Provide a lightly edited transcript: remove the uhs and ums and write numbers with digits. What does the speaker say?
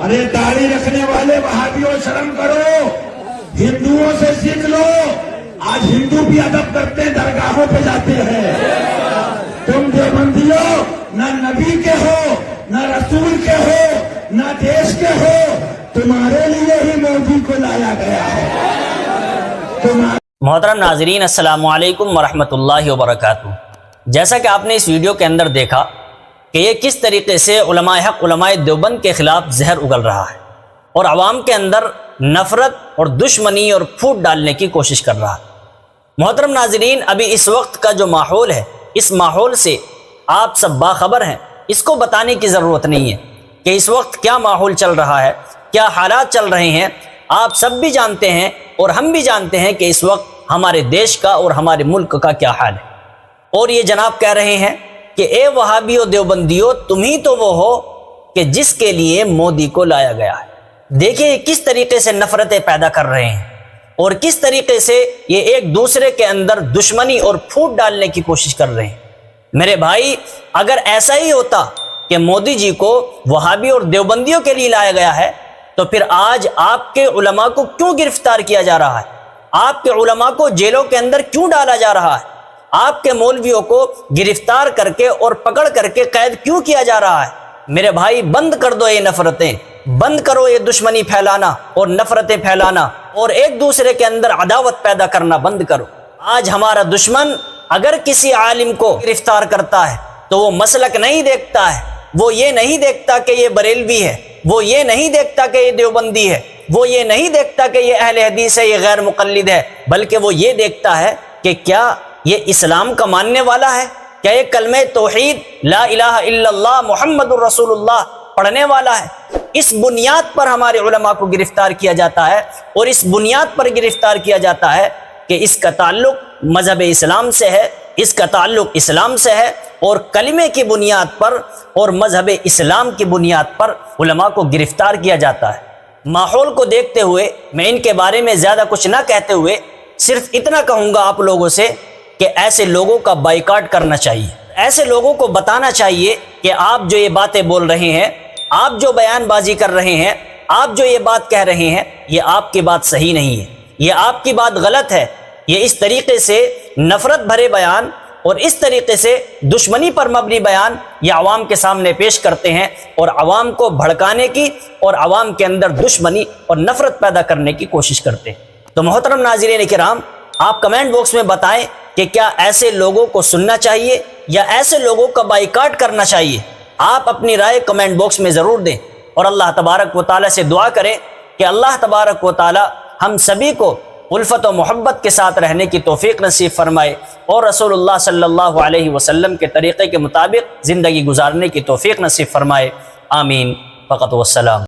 ارے داڑھی رکھنے والے وہابیوں شرم کرو، ہندوؤں سے سیکھ لو۔ آج ہندو بھی ادب کرتے ہیں، درگاہوں پہ جاتے ہیں۔ تم دیوبندیوں نہ نبی کے ہو، نہ رسول کے ہو، نہ دیش کے ہو، تمہارے لیے ہی مودی کو لایا گیا ہے۔ محترم ناظرین، السلام علیکم ورحمۃ اللہ وبرکاتہ۔ جیسا کہ آپ نے اس ویڈیو کے اندر دیکھا کہ یہ کس طریقے سے علماء حق، علماء دیوبند کے خلاف زہر اگل رہا ہے اور عوام کے اندر نفرت اور دشمنی اور پھوٹ ڈالنے کی کوشش کر رہا ہے۔ محترم ناظرین، ابھی اس وقت کا جو ماحول ہے، اس ماحول سے آپ سب باخبر ہیں، اس کو بتانے کی ضرورت نہیں ہے کہ اس وقت کیا ماحول چل رہا ہے، کیا حالات چل رہے ہیں۔ آپ سب بھی جانتے ہیں اور ہم بھی جانتے ہیں کہ اس وقت ہمارے دیش کا اور ہمارے ملک کا کیا حال ہے۔ اور یہ جناب کہہ رہے ہیں کہ اے وہابیو دیوبندیو، تم ہی تو وہ ہو کہ جس کے لیے مودی کو لایا گیا ہے۔ دیکھیں یہ کس طریقے سے نفرتیں پیدا کر رہے ہیں اور کس طریقے سے یہ ایک دوسرے کے اندر دشمنی اور پھوٹ ڈالنے کی کوشش کر رہے ہیں۔ میرے بھائی، اگر ایسا ہی ہوتا کہ مودی جی کو وہابی اور دیوبندیوں کے لیے لایا گیا ہے تو پھر آج آپ کے علماء کو کیوں گرفتار کیا جا رہا ہے؟ آپ کے علماء کو جیلوں کے اندر کیوں ڈالا جا رہا ہے؟ آپ کے مولویوں کو گرفتار کر کے اور پکڑ کر کے قید کیوں کیا جا رہا ہے؟ میرے بھائی، بند کر دو یہ نفرتیں، بند کرو یہ دشمنی پھیلانا اور نفرتیں پھیلانا اور ایک دوسرے کے اندر عداوت پیدا کرنا بند کرو۔ آج ہمارا دشمن اگر کسی عالم کو گرفتار کرتا ہے تو وہ مسلک نہیں دیکھتا ہے، وہ یہ نہیں دیکھتا کہ یہ بریلوی ہے، وہ یہ نہیں دیکھتا کہ یہ دیوبندی ہے، وہ یہ نہیں دیکھتا کہ یہ اہل حدیث ہے، یہ غیر مقلد ہے، بلکہ وہ یہ دیکھتا ہے کہ کیا یہ اسلام کا ماننے والا ہے، کیا یہ کلمہ توحید لا الہ الا اللہ محمد الرسول اللہ پڑھنے والا ہے۔ اس بنیاد پر ہمارے علماء کو گرفتار کیا جاتا ہے اور اس بنیاد پر گرفتار کیا جاتا ہے کہ اس کا تعلق مذہب اسلام سے ہے، اس کا تعلق اسلام سے ہے، اور کلمے کی بنیاد پر اور مذہب اسلام کی بنیاد پر علماء کو گرفتار کیا جاتا ہے۔ ماحول کو دیکھتے ہوئے میں ان کے بارے میں زیادہ کچھ نہ کہتے ہوئے صرف اتنا کہوں گا آپ لوگوں سے کہ ایسے لوگوں کا بائیکاٹ کرنا چاہیے۔ ایسے لوگوں کو بتانا چاہیے کہ آپ جو یہ باتیں بول رہے ہیں، آپ جو بیان بازی کر رہے ہیں، آپ جو یہ بات کہہ رہے ہیں، یہ آپ کی بات صحیح نہیں ہے، یہ آپ کی بات غلط ہے۔ یہ اس طریقے سے نفرت بھرے بیان اور اس طریقے سے دشمنی پر مبنی بیان یہ عوام کے سامنے پیش کرتے ہیں اور عوام کو بھڑکانے کی اور عوام کے اندر دشمنی اور نفرت پیدا کرنے کی کوشش کرتے ہیں۔ تو محترم ناظرین کرام، آپ کمنٹ باکس میں بتائیں کہ کیا ایسے لوگوں کو سننا چاہیے یا ایسے لوگوں کا بائیکاٹ کرنا چاہیے؟ آپ اپنی رائے کمنٹ باکس میں ضرور دیں اور اللہ تبارک و تعالیٰ سے دعا کریں کہ اللہ تبارک و تعالیٰ ہم سبھی کو الفت و محبت کے ساتھ رہنے کی توفیق نصیب فرمائے اور رسول اللہ صلی اللہ علیہ وسلم کے طریقے کے مطابق زندگی گزارنے کی توفیق نصیب فرمائے۔ آمین فقط والسلام۔